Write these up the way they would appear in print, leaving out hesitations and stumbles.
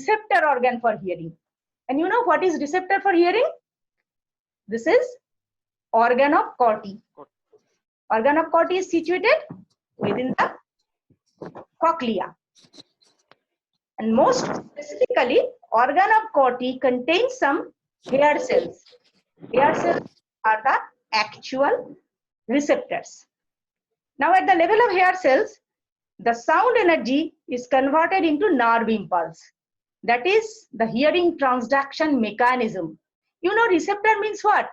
receptor organ for hearing. And you know what is receptor for hearing? This is organ of Corti. Organ of Corti is situated within the cochlea. And most specifically, organ of Corti contains some hair cells. Hair cells are the actual receptors. Now at the level of hair cells, the sound energy is converted into nerve impulse. That is the hearing transduction mechanism. You know, receptor means what?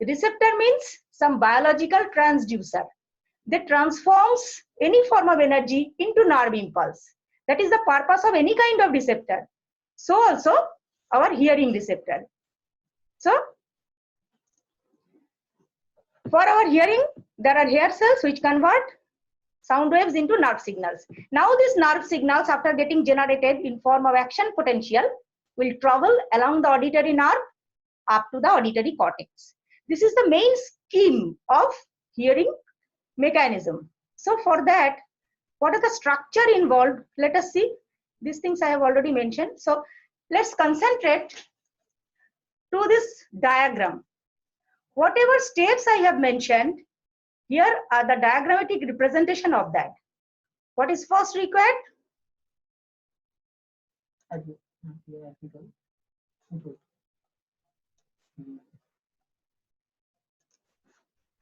Receptor means some biological transducer that transforms any form of energy into nerve impulse. That is the purpose of any kind of receptor. So also our hearing receptor. So for our hearing, there are hair cells which convert sound waves into nerve signals. Now these nerve signals, after getting generated in form of action potential, will travel along the auditory nerve up to the auditory cortex. This is the main scheme of hearing mechanism. So for that, what are the structure involved? Let us see. These things I have already mentioned. So let's concentrate to this diagram. Whatever steps I have mentioned, here are the diagrammatic representation of that. What is first required?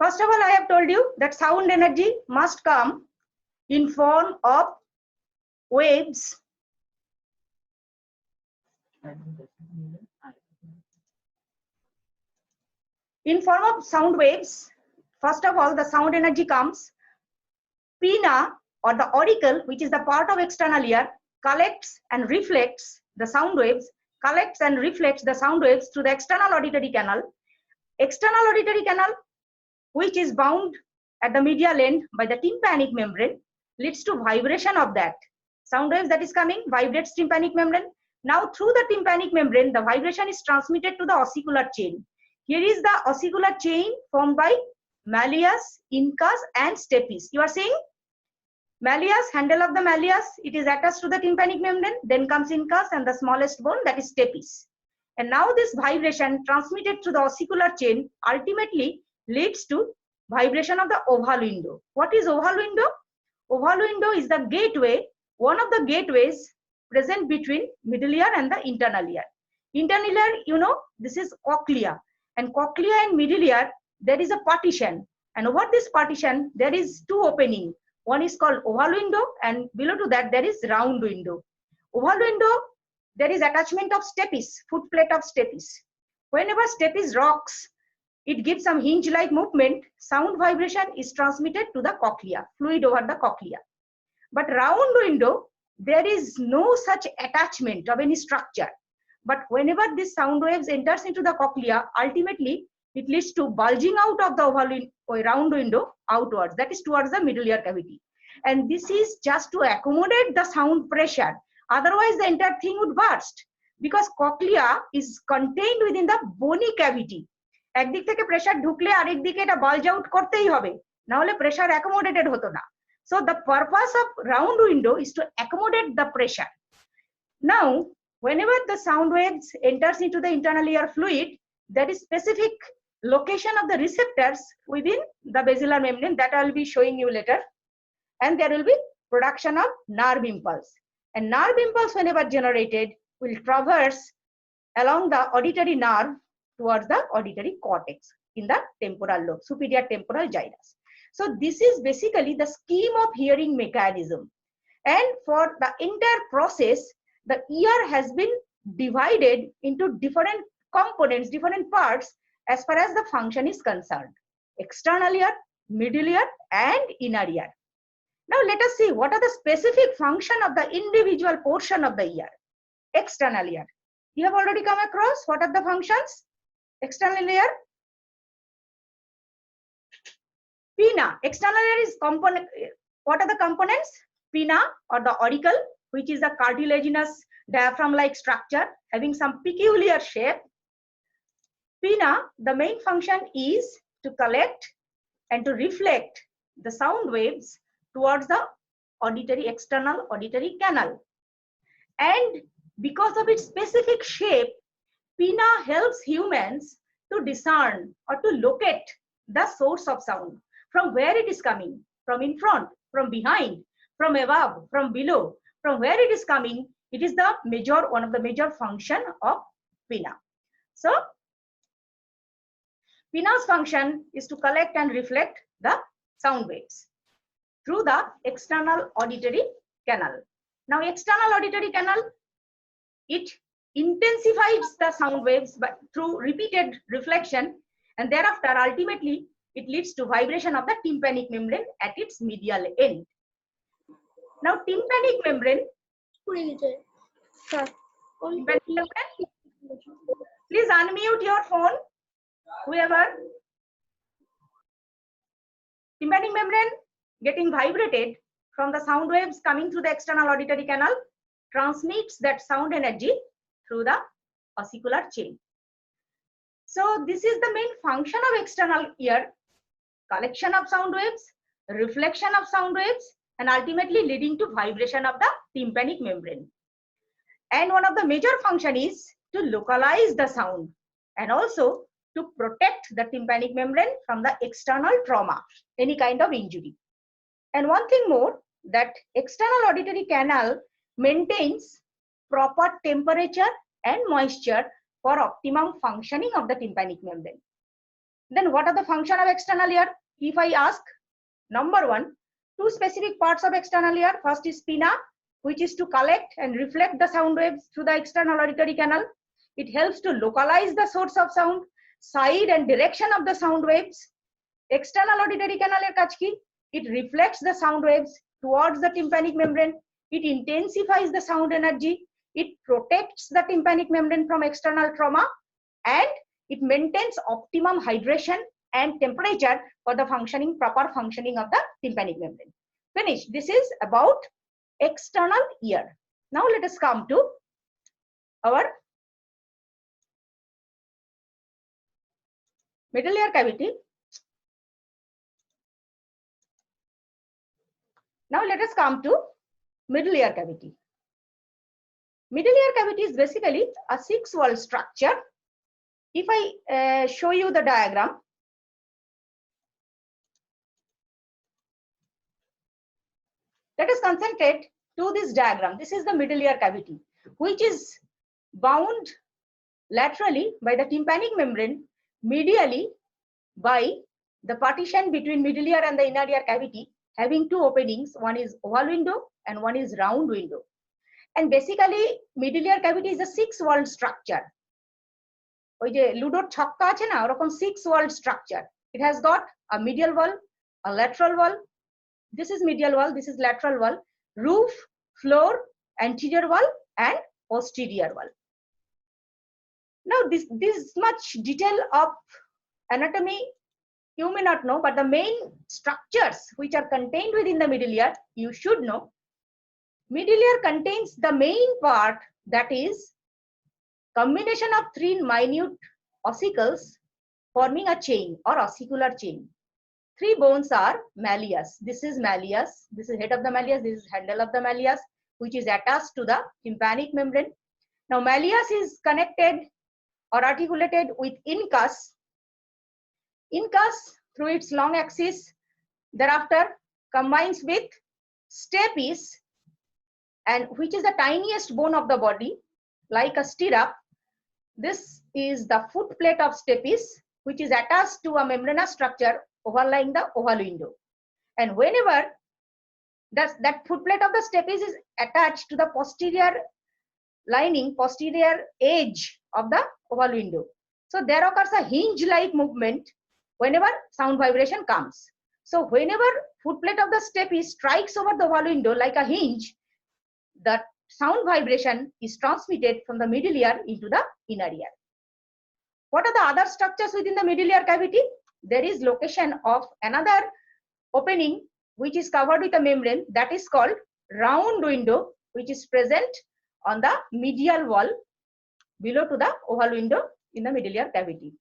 First of all, I have told you that sound energy must come in form of waves. In form of sound waves, first of all, the sound energy comes. Pinna or the auricle, which is the part of external ear, collects and reflects the sound waves, collects and reflects the sound waves through the external auditory canal. External auditory canal, which is bound at the medial end by the tympanic membrane, leads to vibration of that. Sound waves that is coming vibrates tympanic membrane. Now through the tympanic membrane, the vibration is transmitted to the ossicular chain. Here is the ossicular chain formed by malleus, incus and stapes. You are seeing malleus, handle of the malleus, it is attached to the tympanic membrane, then comes incus and the smallest bone, that is stapes. And now this vibration transmitted through the ossicular chain ultimately leads to vibration of the oval window. What is oval window? Oval window is the gateway, one of the gateways present between middle ear and the internal ear. Internal ear, you know, this is cochlea, and cochlea and middle ear, there is a partition, and over this partition there is two opening. One is called oval window, and below to that there is round window. Oval window, there is attachment of stapes, foot plate of stapes. Whenever stapes rocks, it gives some hinge like movement, sound vibration is transmitted to the cochlea, fluid over the cochlea. But round window, there is no such attachment of any structure. But whenever this sound waves enters into the cochlea, ultimately it leads to bulging out of the oval or round window outwards, that is towards the middle ear cavity. And this is just to accommodate the sound pressure. Otherwise the entire thing would burst, because cochlea is contained within the bony cavity. একদিক থেকে pressure ঢুকলে আরেক দিকে এটা বাল্জ out করতেই হবে, না হলে প্রেসার অ্যাকোমোডেটেড হতো না। So the purpose of round window is to accommodate the pressure. Now whenever the sound waves enters into the internal ear fluid, there is specific location of the receptors within the basilar membrane that I will be showing you later, and there will be production of nerve impulse, and nerve impulse whenever generated will traverse along the auditory nerve towards the auditory cortex in the temporal lobe, superior temporal gyrus. So this is basically the scheme of hearing mechanism, and for the entire process the ear has been divided into different components, different parts as far as the function is concerned: external ear, middle ear and inner ear. Now let us see what are the specific function of the individual portion of the ear. External ear, you have already come across. What are the functions? External ear, pinna. External ear is component. What are the components? Pinna or the auricle, which is a cartilaginous diaphragm like structure having some peculiar shape. Pinna, the main function is to collect and to reflect the sound waves towards the auditory external auditory canal. And Because of its specific shape, pinna helps humans to discern or to locate the source of sound, from where it is coming, from in front, from behind, from above, from below, from where it is coming. It is the one of the major function of pinna. So pinna's function is to collect and reflect the sound waves through the external auditory canal. Now, external auditory canal, it intensifies the sound waves through repeated reflection, and thereafter ultimately it leads to vibration of the tympanic membrane at its medial end. Now, tympanic membrane, please unmute your phone, whoever. Tympanic membrane getting vibrated from the sound waves coming through the external auditory canal transmits that sound energy through the ossicular chain. So this is the main function of external ear: collection of sound waves, reflection of sound waves, and ultimately leading to vibration of the tympanic membrane. And one of the major function is to localize the sound and also to protect the tympanic membrane from the external trauma, any kind of injury. And one thing more, that external auditory canal maintains proper temperature and moisture for optimum functioning of the tympanic membrane. Then what are the function of external ear? If I ask, number one, two specific parts of external ear. First is pinna, which is to collect and reflect the sound waves through the external auditory canal. It helps to localize the source of sound, side and direction of the sound waves. External auditory canal er kaj ki? It reflects the sound waves towards the tympanic membrane. It intensifies the sound energy. It protects the tympanic membrane from external trauma, and it maintains optimum hydration and temperature for the proper functioning of the tympanic membrane. Finish. This is about external ear. Now let us come to our middle ear cavity. Now let us come to middle ear cavity. Middle ear cavity is basically a six-walled structure. If I show you the diagram, let us concentrate to this diagram. This is the middle ear cavity, which is bound laterally by the tympanic membrane, medially by the partition between middle ear and the inner ear cavity, having two openings. One is oval window and one is round window. And basically, middle ear cavity is a six-walled structure. ওই যে লুডোর ছক্কা আছে না, ওরকম six-walled structure. It has got a medial wall, a lateral wall. This is medial wall, this is lateral wall, roof, floor, anterior wall, and posterior wall. Now, this much detail of anatomy you may not know, but the main structures which are contained within the middle ear, you should know. Middle ear contains the main part, that is combination of three minute ossicles forming a chain or ossicular chain. Three bones are malleus. This is malleus. This is head of the malleus. This is handle of the malleus, which is attached to the tympanic membrane. Now, malleus is connected or articulated with incus. Incus, through its long axis, thereafter combines with stapes, and which is the tiniest bone of the body, like a stirrup. This is the foot plate of stapes, which is attached to a membranous structure overlying the oval window. And whenever that foot plate of the stapes is attached to the posterior lining, posterior edge of the oval window, so there occurs a hinge-like movement whenever sound vibration comes. So whenever foot plate of the stapes strikes over the oval window like a hinge, the sound vibration is transmitted from the middle ear into the inner ear. What are the other structures within the middle ear cavity? There is location of another opening which is covered with a membrane, that is called round window, which is present on the medial wall below to the oval window in the middle ear cavity.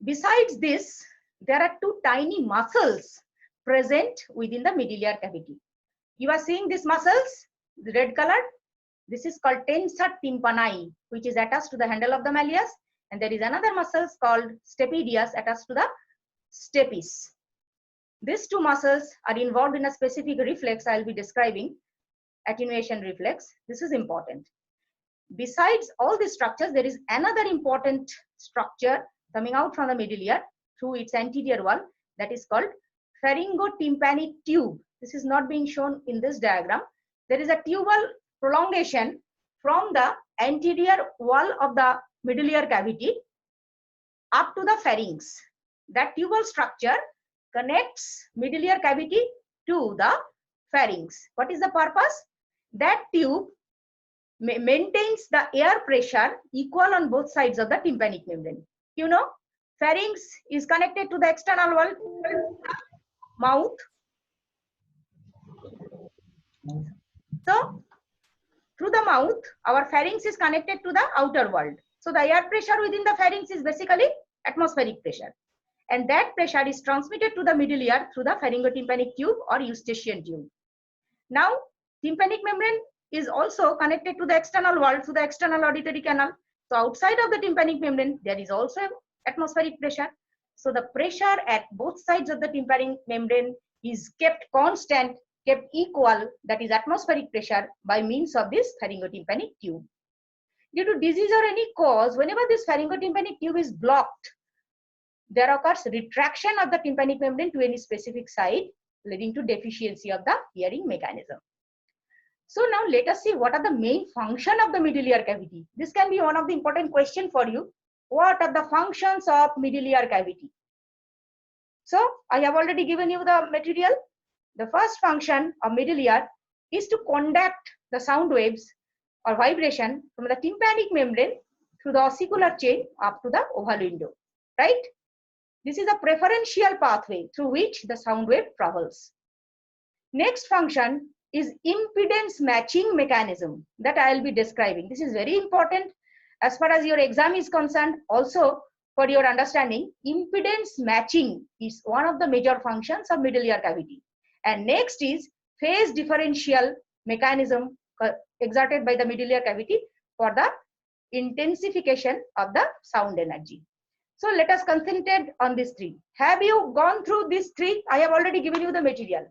Besides this, there are two tiny muscles present within the middle ear cavity. You are seeing these muscles, the red color. This is called tensor tympani, which is attached to the handle of the malleus, and there is another muscle called stapedius attached to the stapes. These two muscles are involved in a specific reflex I will be describing, attenuation reflex. This is important. Besides all these structures, there is another important structure coming out from the middle ear through its anterior wall, that is called pharyngotympanic tube. This is not being shown in this diagram. There is a tubal prolongation from the anterior wall of the middle ear cavity up to the pharynx. That tubal structure connects middle ear cavity to the pharynx. What is the purpose? That tube maintains the air pressure equal on both sides of the tympanic membrane. You know, pharynx is connected to the external wall, mouth. So through the mouth, our pharynx is connected to the outer world. So the air pressure within the pharynx is basically atmospheric pressure. And that pressure is transmitted to the middle ear through the pharyngotympanic tube or eustachian tube. Now, tympanic membrane is also connected to the external wall through the external auditory canal. So outside of the tympanic membrane, there is also atmospheric pressure. So the pressure at both sides of the tympanic membrane is kept constant, kept equal, that is atmospheric pressure, by means of this pharyngotympanic tube. Due to disease or any cause, whenever this pharyngotympanic tube is blocked, there occurs retraction of the tympanic membrane to any specific side, leading to deficiency of the hearing mechanism. So now let us see what are the main function of the middle ear cavity. This can be one of the important question for you. What are the functions of middle ear cavity? So I have already given you the material. The first function of middle ear is to conduct the sound waves or vibration from the tympanic membrane through the ossicular chain up to the oval window, right? This is a preferential pathway through which the sound wave travels. Next function is impedance matching mechanism that I will be describing. This is very important as far as your exam is concerned. Also, for your understanding, impedance matching is one of the major functions of middle ear cavity. And next is phase differential mechanism exerted by the middle ear cavity for the intensification of the sound energy. So let us concentrate on these three. Have you gone through these three? I have already given you the material.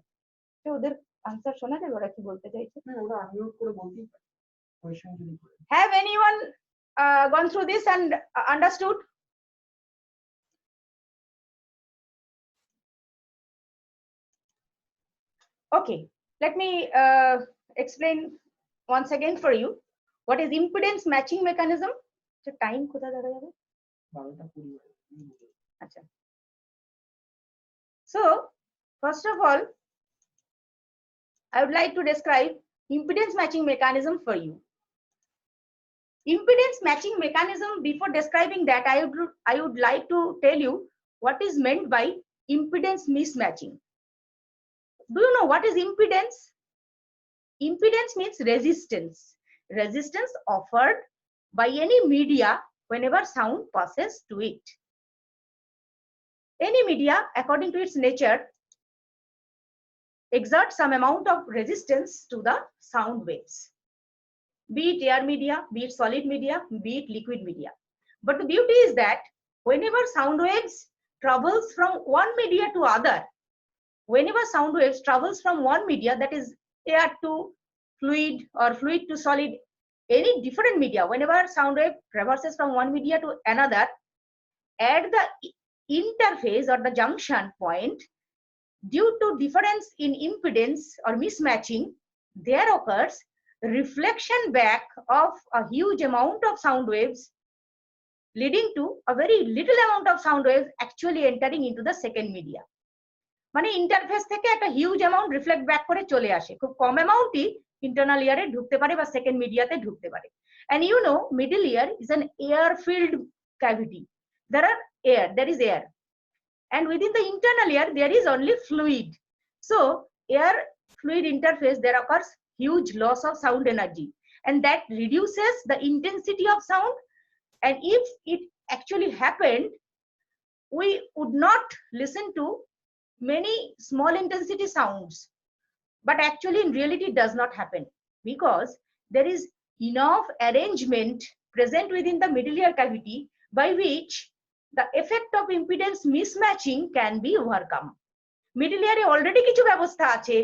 Answer shona যায় ওরা কি বলতে চাইছে না ওরা unmute করে বলতেই পারে কোশ্চেন যদি করে Have anyone gone through this and understood? Okay, let me explain once again for you what is impedance matching mechanism. So time কোথায় দেখা যাবে 12:20 আচ্ছা So first of all, I would like to describe impedance matching mechanism for you. Impedance matching mechanism, before describing that, I would like to tell you what is meant by impedance mismatching. Do you know what is impedance? Impedance means resistance. Resistance offered by any media whenever sound passes to it. Any media, according to its nature, exert some amount of resistance to the sound waves, be it air media, be it solid media, be it liquid media. But the beauty is that whenever sound waves travels from one media to other, whenever sound waves travels from one media, that is air to fluid or fluid to solid, any different media, whenever sound wave traverses from one media to another, at the interface or the junction point, due to difference in impedance or mismatching, there occurs reflection back of a huge amount of sound waves, leading to a very little amount of sound waves actually entering into the second media. মানে interface থেকে একটা huge amount reflect back করে চলে আসে, খুব কম অ্যামাউন্টই internal ইয়ারে ঢুকতে পারে বা সেকেন্ড মিডিয়াতে ঢুকতে পারে। And you know, middle ear is an air filled cavity. There is air. And within the internal ear, there is only fluid. So air fluid interface, there occurs huge loss of sound energy, and that reduces the intensity of sound. And if it actually happened, we would not listen to many small intensity sounds. but actually in reality it does not happen, because there is enough arrangement present within the middle ear cavity by which the effect of impedance mismatching can be overcome. Middle ইয়ারে already কিছু ব্যবস্থা আছে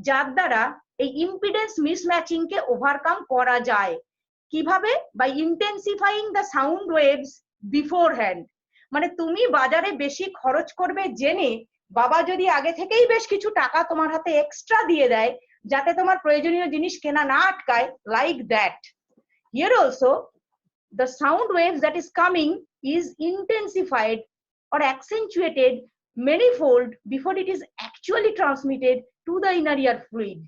যার দ্বারা এই impedance মিসম্যাচিং কে overcome করা যায়। কিভাবে? By intensifying the sound waves beforehand. মানে তুমি বাজারে বেশি খরচ করবে জেনে বাবা যদি আগে থেকেই বেশ কিছু টাকা তোমার হাতে এক্সট্রা দিয়ে দেয় যাতে তোমার প্রয়োজনীয় জিনিস কেনা না আটকায়, like that here also the sound waves that is coming is intensified or accentuated manifold before it is actually transmitted to the inner ear fluid,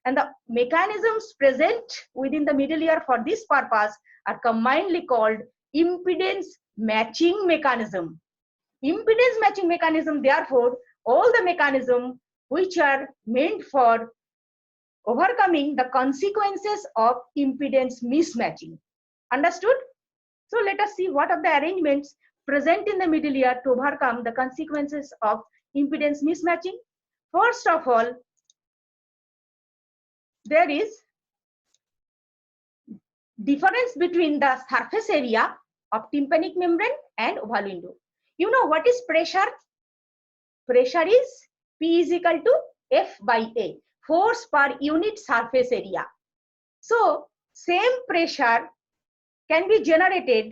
and the mechanisms present within the middle ear for this purpose are combinedly called impedance matching mechanism. Impedance matching mechanism, therefore, all the mechanisms which are meant for overcoming the consequences of impedance mismatching. Understood? So let us see what are the arrangements present in the middle ear to overcome the consequences of impedance mismatching. First of all, there is difference between the surface area of tympanic membrane and oval window. You know what is pressure? Pressure is P is equal to F by A, force per unit surface area. So same pressure can be generated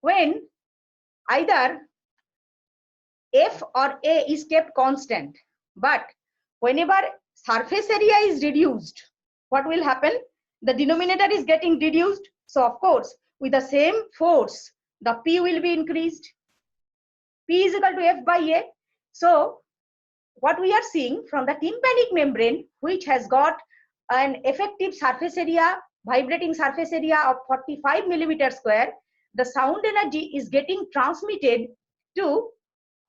when either F or A is kept constant, but whenever surface area is reduced, what will happen? The denominator is getting reduced, so of course with the same force the P will be increased. P is equal to F by A. So what we are seeing from the tympanic membrane, which has got an effective surface area, vibrating surface area of 45 millimeter square, the sound energy is getting transmitted to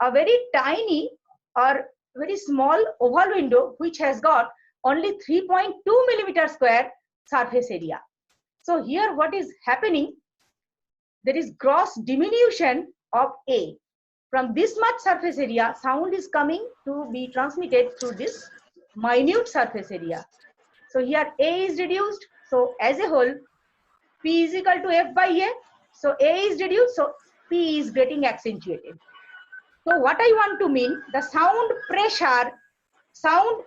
a very tiny or very small oval window which has got only 3.2 millimeter square surface area. So here what is happening? There is gross diminution of A. From this much surface area, sound is coming to be transmitted through this minute surface area. So here A is reduced. So as a whole, P is equal to F by A. So A is reduced, so P is getting accentuated. So what I want to mean, the sound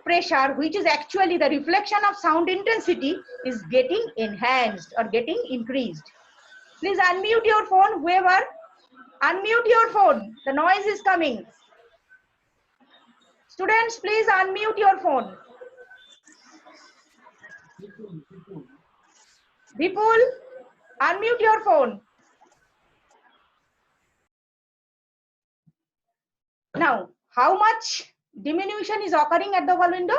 pressure, which is actually the reflection of sound intensity, is getting enhanced or getting increased. Please unmute your phone, whoever. Unmute your phone. The noise is coming. Students, please unmute your phone. Vipul, unmute your phone. Now, how much diminution is occurring at the oval window?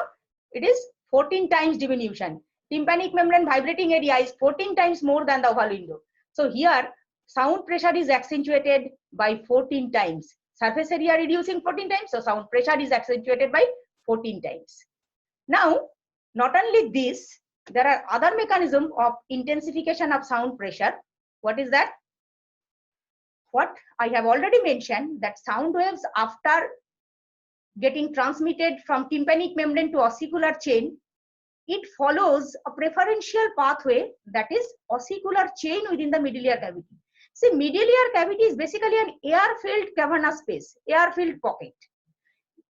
It is 14 times diminution. Tympanic membrane vibrating area is 14 times more than the oval window. So here, sound pressure is accentuated by 14 times. Surface area reducing 14 times, so sound pressure is accentuated by 14 times. Now, not only this, there are other mechanisms of intensification of sound pressure. What is that? What I have already mentioned, that sound waves after getting transmitted from tympanic membrane to ossicular chain, it follows a preferential pathway, that is ossicular chain within the middle ear cavity. See, middle ear cavity is basically an air-filled cavernous space, air-filled pocket.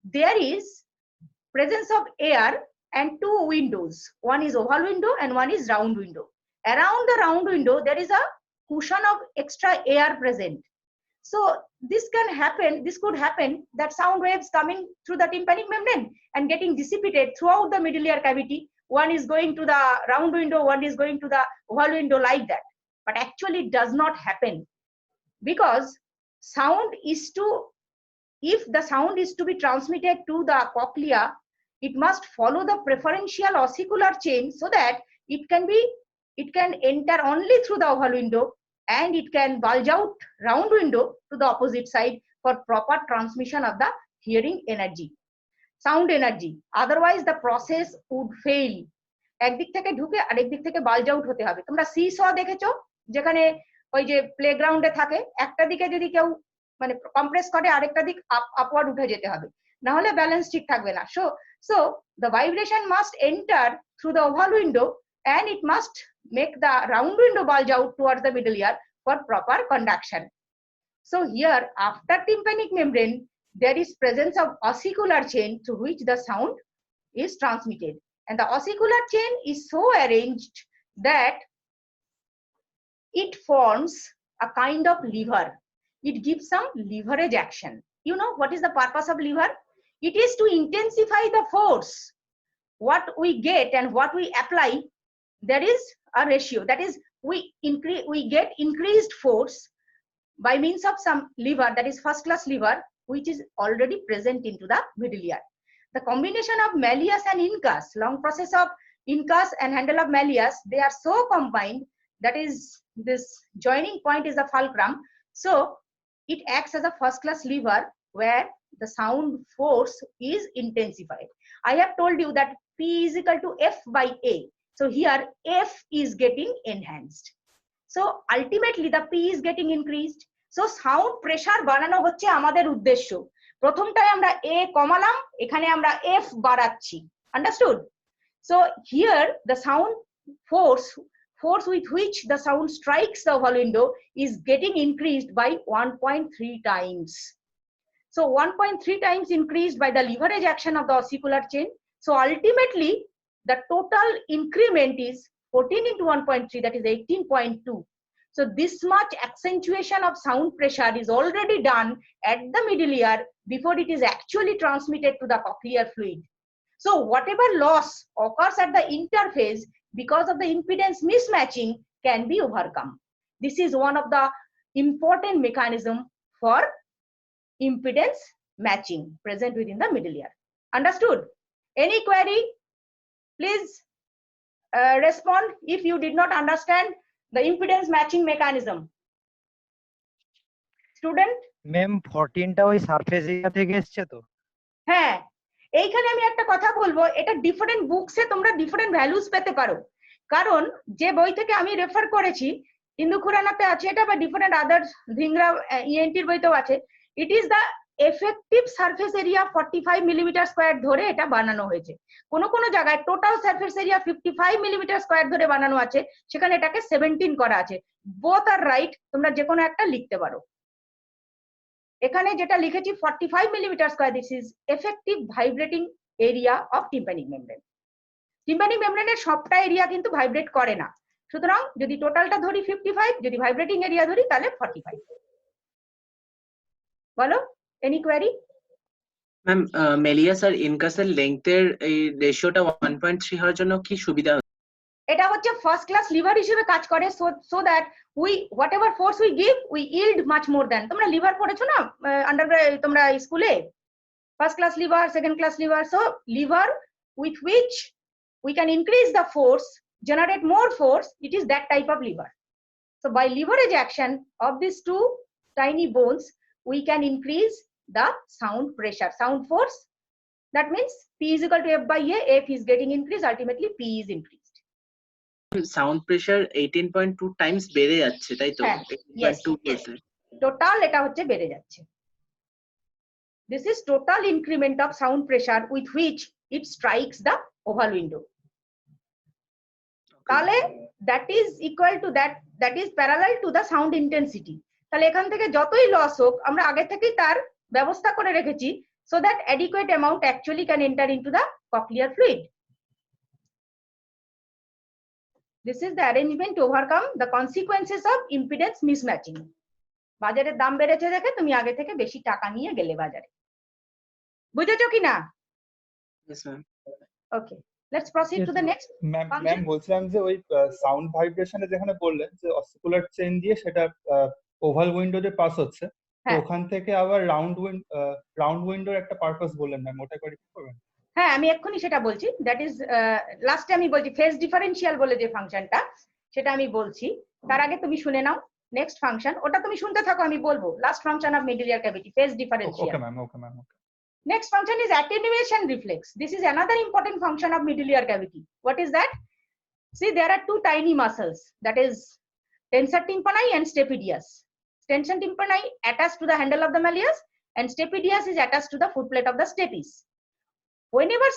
There is presence of air and two windows. One is oval window and one is round window. Around the round window, there is a cushion of extra air present. So this could happen that sound waves coming through the tympanic membrane and getting dissipated throughout the middle ear cavity. One is going to the round window, one is going to the oval window, like that. But actually it does not happen, because if the sound is to be transmitted to the cochlea, it must follow the preferential ossicular chain so that it can enter only through the oval window and it can bulge out round window to the opposite side for proper transmission of the hearing energy, sound energy. Otherwise the process would fail. একদিক থেকে ঢুকে আরেক দিক থেকে বাল্জ out হতে হবে। তোমরা সি-স দেখেছো, যেখানে ওই যে প্লেগ্রাউন্ডে থাকে, একটা দিকে যদি কেউ মানে কম্প্রেস করে আরেকটা দিক আপওয়ার্ড উঠে যেতে হবে, না হলে ব্যালেন্স ঠিক থাকবে না। So So the vibration must enter through the oval window and it must make the round window bulge out towards the middle ear for proper conduction. So here, after tympanic membrane, there is presence of ossicular chain through which the sound is transmitted. And the ossicular chain is so arranged that it forms a kind of lever. It gives some leverage action. You know what is the purpose of lever? It is to intensify the force. What we get and what we apply, there is a ratio. That is, we get increased force by means of some lever, that is first class lever, which is already present into the middle ear. The combination of malleus and incus, long process of incus and handle of malleus, they are so combined, that is, this joining point is the fulcrum. So it acts as a first class lever where the sound force is intensified. I have told you that P is equal to F by A. So here F is getting enhanced. So ultimately the P is getting increased. So sound pressure বাড়ানো হচ্ছে আমাদের উদ্দেশ্য। প্রথমটায় আমরা A কমালাম, এখানে আমরা F বাড়াচ্ছি। Understood? So here the sound force with which the sound strikes the oval window is getting increased by 1.3 times. So 1.3 times increased by the leverage action of the ossicular chain. So ultimately the total increment is 14 into 1.3, that is 18.2. So this much accentuation of sound pressure is already done at the middle ear before it is actually transmitted to the cochlear fluid. So whatever loss occurs at the interface because of the impedance mismatching can be overcome. This is one of the important mechanism for impedance matching present within the middle ear. Understood? Any query? Please respond if you did not understand the impedance matching mechanism. Student? Ma'am 14টা ওই surface area থেকে এসেছে তো? হ্যাঁ, এইখানে আমি একটা কথা বলবো, এটা ডিফারেন্ট বুকসে তোমরা ডিফারেন্ট ভ্যালুস পেতে পারো, কারণ যে বই থেকে আমি রেফার করেছি ইন্দু খুরানাতে আছে এটা, বা ডিফারেন্ট আদার্স ধিংরা ইএনটির বইতেও আছে। It is the effective surface area 45 millimetre square ধরে এটা বানানো হয়েছে। কোনো কোনো জায়গায় total surface area 55 millimetre square ধরে বানানো আছে, সেখানে এটাকে 17 করা আছে। বোথ আর রাইট, তোমরা যে কোনো একটা লিখতে পারো। এখানে যেটা লিখেছি 45 millimetre square, this is effective vibrating area of tympanic membrane. Tympanic মেমব্রেনের সবটা এরিয়া কিন্তু ভাইব্রেট করে না, সুতরাং যদি টোটালটা ধরি 55, যদি ভাইব্রেটিং এরিয়া ধরি তাহলে 45। বলো, এনি কোয়েরি? ম্যাম মেলিয়াস আর ইনকাসের লেংথের এই রেশিওটা 1.3 হওয়ার জন্য কি সুবিধা? এটা হচ্ছে ফার্স্ট ক্লাস লিভার হিসেবে কাজ করে, so that we whatever force we give we yield much more than. তোমরা লিভার পড়েছো না আন্ডারগ্রেড, তোমরা স্কুলে first class liver, second class liver. So liver with which we can increase the force, generate more force, it is that type of lever. So by leverage action of these two tiny bones, we can increase the sound pressure, sound force. That means P is equal to F by A, F is getting increased, ultimately P is increased. Sound pressure 18.2 Times বেড়ে যাচ্ছে, তাই তো? Yes, total এটা হচ্ছে বেড়ে যাচ্ছে। This is total increment of sound pressure with which it strikes the oval window. তাহলে that is equal to that is parallel to the sound intensity. তাহলে এখান থেকে যতই লস হোক আমরা আগে থেকেই তার ব্যবস্থা করে রেখেছি, so that adequate amount actually can enter into the cochlear fluid. This is the arrangement to overcome the consequences of impedance mismatching. বাজারের দাম বেড়েছে দেখে তুমি আগে থেকে বেশি টাকা নিয়ে গেলে বাজারে। বুঝেছো কি না? Yes ma'am. Okay, let's proceed to the next. Ma'am বলছিলাম যে ওই সাউন্ড ভাইব্রেশনে যেখানে বললেন যে অসিকুলার চেইন দিয়ে সেটা ওভাল উইন্ডোতে পাস হচ্ছে, তো ওখান থেকে আবার রাউন্ড উইন্ডোর একটা পারপাস বললেন ম্যাম, ওটা করে কি করবেন? হ্যাঁ, আমি এক্ষুনি সেটা বলছি। দ্যাট ইজ লাস্টে আমি বলছি ফেজ ডিফারেন্সিয়াল বলে যে ফাংশনটা, সেটা আমি বলছি। তার আগে তুমি শুনে নাও নেক্সট ফাংশন, ওটা তুমি শুনতে থাকো, আমি বলবো। Last function of middle ear cavity, phase differential. Okay ma'am, okay ma'am. Next function is attenuation reflex. This is another important function of middle ear cavity. What is that? See, there are two tiny muscles, that is tensor tympani and stapedius. Tensor tympani attached to the handle of the malleus and stapedius is attached to the footplate of the stapes. whenever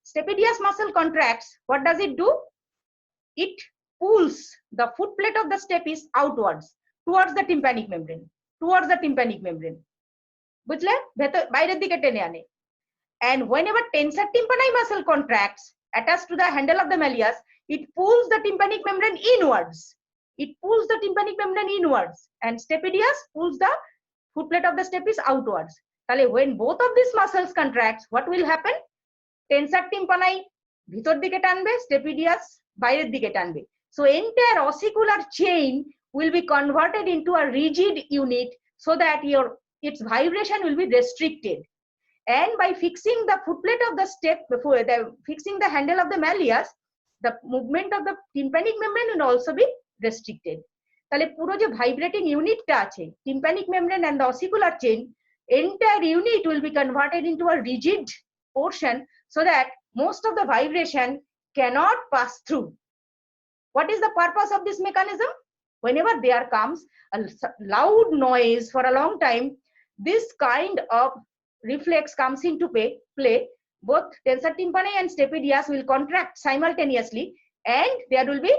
stapedius muscle contracts, what does it do? It pulls the foot plate of the stapes outwards towards the tympanic membrane, বুঝলে? বাইরের দিকে টেনে আনে। And whenever tensor tympani muscle contracts attached to the handle of the malleus, it pulls the tympanic membrane inwards. And stapedius pulls the foot plate of the stapes outwards. তাহলে when both of these muscles contracts, what will happen? Tensor tympani ভিতর দিকে টানবে, stapedius বাইরের দিকে টানবে। So entire ossicular chain will be converted into a rigid unit so that its vibration will be restricted. And by fixing the foot plate of the fixing the handle of the malleus, the movement of the tympanic membrane will also be restricted. তাহলে পুরো যে vibrating ইউনিটটা আছে, tympanic membrane and the ossicular chain, entire unit will be converted into a rigid portion so that most of the vibration cannot pass through. What is the purpose of this mechanism? Whenever there comes a loud noise for a long time, this kind of reflex comes into play. Both tensor tympani and stapedius will contract simultaneously, and there will be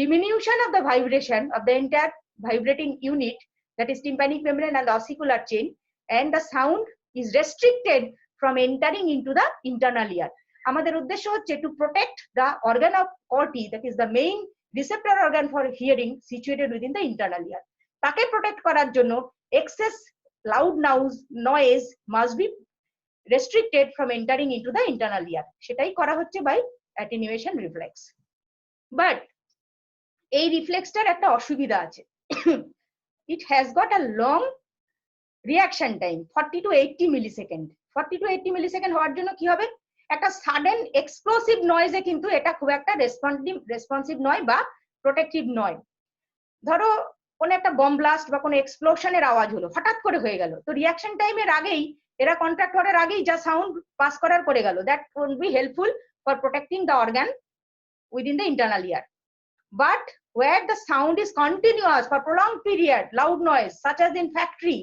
diminution of the vibration of the entire vibrating unit, that is tympanic membrane and the ossicular chain, and the sound is restricted from entering into the internal ear. আমাদের উদ্দেশ্য হচ্ছে to protect the organ of Corti, that is the main receptor organ for hearing, situated within the internal ear. তাকে protect করার জন্য excess loud noise must be restricted from entering into the internal ear. সেটাই করা হচ্ছে by attenuation reflex. But এই রিফ্লেক্সটার একটা অসুবিধা আছে। It has got a long reaction time, 40 to 80 millisecond. 40 to 80 millisecond হওয়ার জন্য কি হবে? একটা সাডেন এক্সপ্লোসিভ নয়েজে কিন্তু এটা খুব একটা রেসপন্সিভ নয় বা প্রোটেক্টিভ নয়। ধরো কোনো একটা বম ব্লাস্ট বা কোনো এক্সপ্লোশনের আওয়াজ হলো, হঠাৎ করে হয়ে গেল, তো রিয়াকশন টাইমের আগেই এরা কন্ট্রাক্ট হওয়ার আগেই যা সাউন্ড পাস করার করে গেল, that won't be helpful for protecting the organ within the internal year. But where the sound is continuous for prolonged period, loud noise, such as in factory,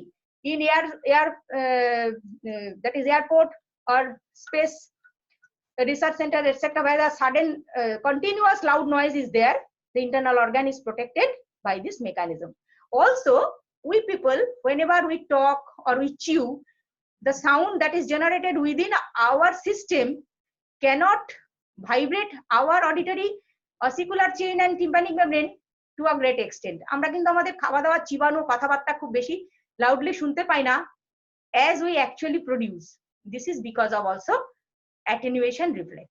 in that is airport or space research center, etc., where the sudden continuous loud noise is there, the internal organ is protected by this mechanism. Also, we people, whenever we talk or we chew, the sound that is generated within our system cannot vibrate our auditory ossicular chain and tympanic membrane to a great extent. আমরা কিন্তু আমাদের খাওয়া দাওয়া চিবানো কথাবার্তা খুব বেশি loudly শুনতে পাই না as we actually produce. This is because of also attenuation reflex.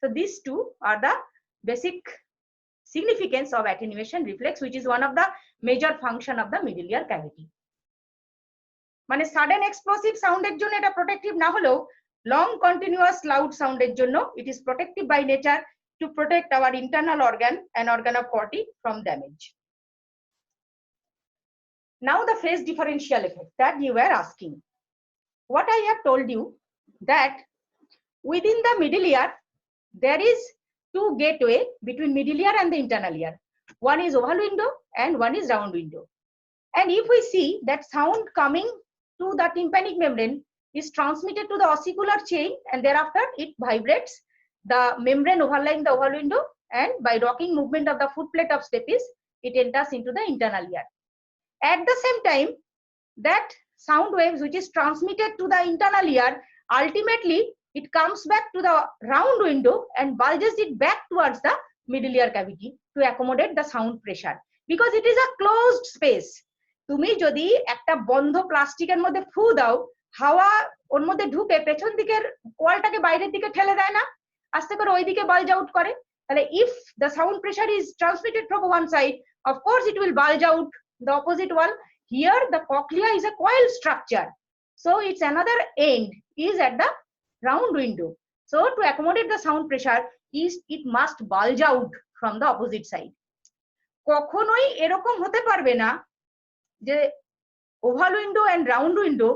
So these two are the basic significance of attenuation reflex, which is one of the major function of the middle ear cavity. মানে sudden explosive sound এর জন্য এটা protective না হলেও long continuous loud sound এর জন্য it is protective by nature to protect our internal organ and organ of Corti from damage. Now the phase differential effect that you were asking. What I have told you that within the middle ear there is two gateway between middle ear and the internal ear. One is oval window and one is round window. And if we see that sound coming to the tympanic membrane is transmitted to the ossicular chain, and thereafter it vibrates the membrane overlying the oval window, and by rocking movement of the foot plate of stapes, it enters into the internal ear. At the same time, that sound waves which is transmitted to the internal ear, ultimately it comes back to the round window and bulges it back towards the middle ear cavity to accommodate the sound pressure, because it is a closed space. তুমি যদি একটা বন্ধ প্লাস্টিকের মধ্যে ফু দাও, হাওয়া ওর মধ্যে ঢুকে পেছন দিকের ওয়ালটাকে বাইরের দিকে ঠেলে দেয় না, আস্তে করে ওইদিকে বাল্জ আউট করে, তাহলে if the sound pressure is transmitted from one side, of course it will bulge out the opposite wall. Here the cochlea is a coil structure, so its another end is at the round window. So to accommodate the sound pressure, it must bulge out from the opposite side. কখনোই এরকম হতে পারবে না যে oval window and round window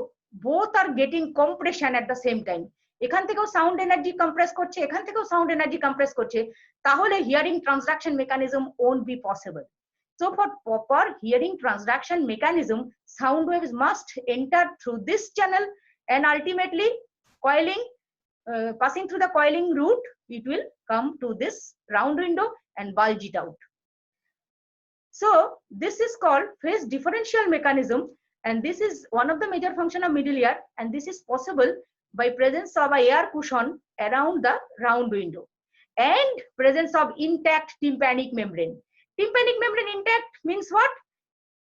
both are getting compression at the same time. এখান থেকেও sound energy compress করছে, এখান থেকেও সাউন্ড এনার্জি কম্প্রেস করছে, তাহলে hearing transduction mechanism won't be possible. So for proper hearing transduction mechanism, sound waves must enter through this channel and ultimately coiling passing through the coiling route, it will come to this round window and bulge it out. So this is called phase differential mechanism, and this is one of the major function of middle ear, and this is possible by presence of a air cushion around the round window and presence of intact tympanic membrane. Tympanic membrane intact means what?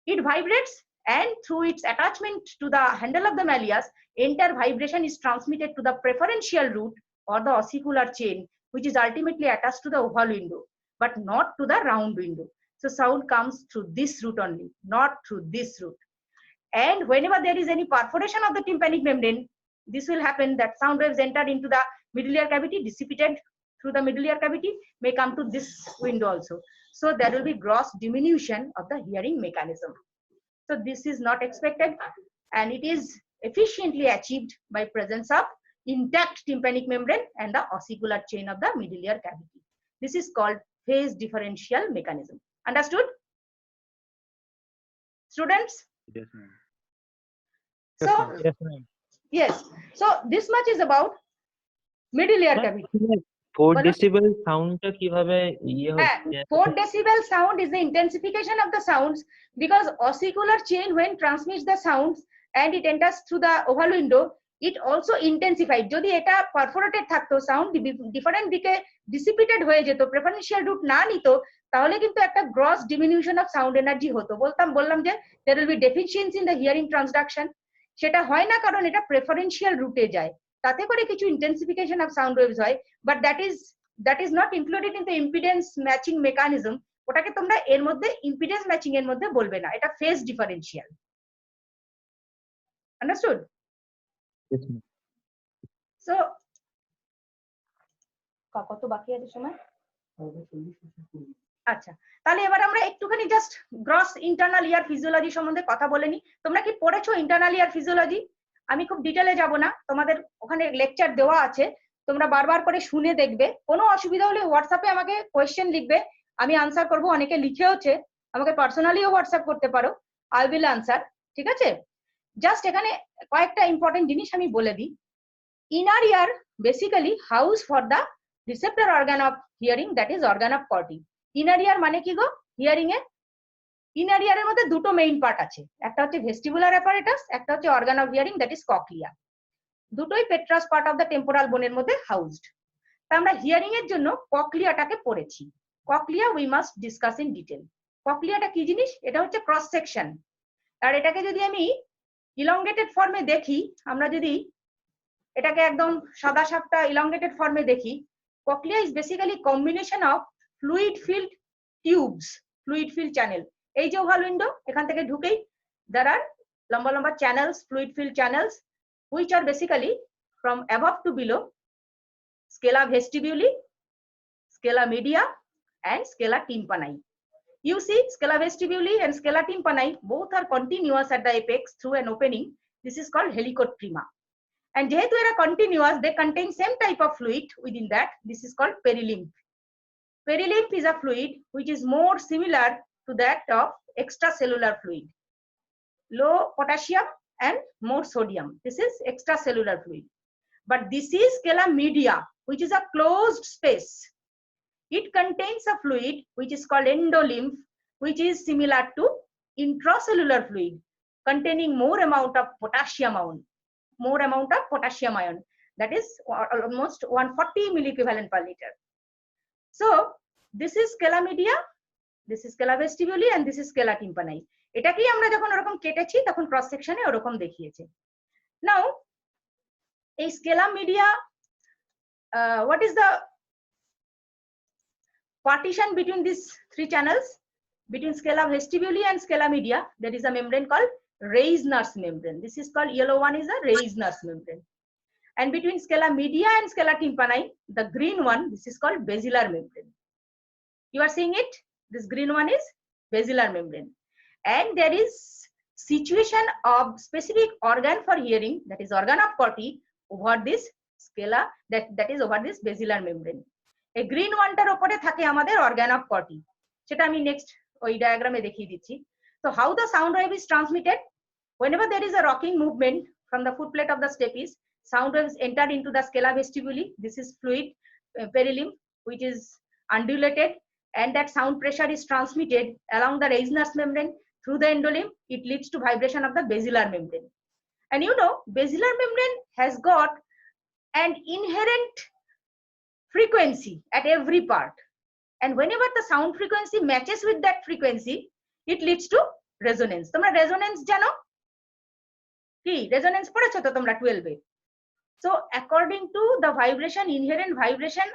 It vibrates, and through its attachment to the handle of the malleus, entire vibration is transmitted to the preferential root or the ossicular chain, which is ultimately attached to the oval window, but not to the round window. So sound comes through this route only, not through this route. And whenever there is any perforation of the tympanic membrane, this will happen that sound waves enter into the middle ear cavity, dissipated through the middle ear cavity, may come to this window also. So there will be gross diminution of the hearing mechanism. So this is not expected, and it is efficiently achieved by presence of intact tympanic membrane and the ossicular chain of the middle ear cavity. This is called phase differential mechanism. Understood? Students? Yes, ma'am. So, Yes, ma'am. yes. So this much is about middle ear cavity. 4 বলো। Decibel সাউন্ডটা কিভাবে ইয়ে হ্যাঁ, হচ্ছে 4 decibel sound is the intensification of the sounds, because ossicular chain when transmits the sounds and it enters through the oval window, it also intensified. যদি এটা perforated থাকতো, sound different দিকে dissipated হয়ে যেত, preferential route না নিত, তাহলে কিন্তু একটা gross diminution of sound energy হতো। বললাম যে there will be deficiency in the hearing transduction, সেটা হয় না কারণ এটা preferential route এ যায়, তাতে করে কিছু intensification of sound waves হয়, but that is not included in the impedance matching mechanism. ওটাকে তোমরা এর মধ্যে impedance matching এর মধ্যে বলবে না, এটা phase differential. Understood? So কত বাকি আছে সময়? আচ্ছা, তাহলে এবার আমরা একটুখানি জাস্ট গ্রস ইন্টারনাল ইয়ার ফিজিওলজি সম্বন্ধে কথা বলে নি। তোমরা কি পড়েছো ইন্টারনাল ইয়ার ফিজিওলজি? আমি খুব ডিটেলে যাব না, তোমাদের ওখানে লেকচার দেওয়া আছে, তোমরা বারবার করে শুনে দেখবে। কোনো অসুবিধা হলে হোয়াটসঅ্যাপে আমাকে কোয়েশ্চেন লিখবে, আমি আনসার করব। অনেকে লিখেওছে, আমাকে পার্সোনালিও হোয়াটসঅ্যাপ করতে পারো, আই উইল আনসার। ঠিক আছে? জাস্ট এখানে কয়েকটা ইম্পর্টেন্ট জিনিস আমি বলে দিই। Inner ear basically house for the receptor organ of hearing, that is organ of Corti. Inner ear মানে কি গো? হিয়ারিং এর ইনার ইয়ারের মধ্যে দুটো মেইন পার্ট আছে, একটা হচ্ছে ভেস্টিবুলার অ্যাপারেটাস, একটা হচ্ছে organ of hearing, that is cochlea. দুটোই পেট্রাস পার্ট অফ দ্য টেম্পোরাল বোনের মধ্যে হাউসড। তা আমরা হিয়ারিং এর জন্য ককলিয়াটাকে পড়েছি। Cochlea we must discuss in detail. ককলিয়াটা কি জিনিস? এটা হচ্ছে ক্রস সেকশন। আর এটাকে যদি আমি ইলংগেটেড ফর্মে দেখি, আমরা যদি এটাকে একদম সাদা সাপটা ইলংগেটেড ফর্মে দেখি, cochlea is basically combination of fluid field tubes, fluid field channel. এই যে ওভাল উইন্ডো, এখান থেকে ঢুকেই there are লম্বা লম্বা channels, fluid field channels, which are basically from above to below, scala vestibuli, scala media, and scala tympani. You see, scala vestibuli and scala tympani both are continuous at the apex through an opening. This is called helicoid prima. And যেহেতু এরা continuous, they contain same type of fluid within that. This is called perilymph. Perilymph is a fluid which is more similar to that of extracellular fluid. Low potassium and more sodium. This is extracellular fluid. But this is scala media, which is a closed space. It contains a fluid which is called endolymph, which is similar to intracellular fluid, containing more amount of potassium ion, that is almost 140 milliequivalent per liter. So this is scala media, this is scala vestibuli, and this is scala tympani. এটাকেই আমরা যখন ওরকম কেটেছি তখন cross সেকশনে ওরকম দেখিয়েছে। নাও এই scala media, what is the partition between these three channels? Between scala vestibuli and scala media, there is a membrane called Reisner's membrane. This is called, yellow one is a Reisner's membrane. And between scala media and scala tympani, the green one, this is called basilar membrane. You are seeing it? This green one is basilar membrane. And there is situation of specific organ for hearing, that is organ of corti, over this scala, that is over this basilar membrane. A green one tar opore thake amader organ of corti, সেটা আমি next ওই ডায়াগ্রামে দেখিয়ে দিচ্ছি। So how the sound wave is transmitted? Whenever there is a rocking movement from the foot plate of the stapes, sound waves enter into the scala vestibuli. This is fluid perilymph, which is undulated, and that sound pressure is transmitted along the resinous membrane through the endolymph. It leads to vibration of the basilar membrane. And you know, basilar membrane has got an inherent frequency at every part. And whenever the sound frequency matches with that frequency, it leads to resonance. Tomra resonance jano? Ki resonance porecho to tomra 12 e. So according to the vibration, inherent vibration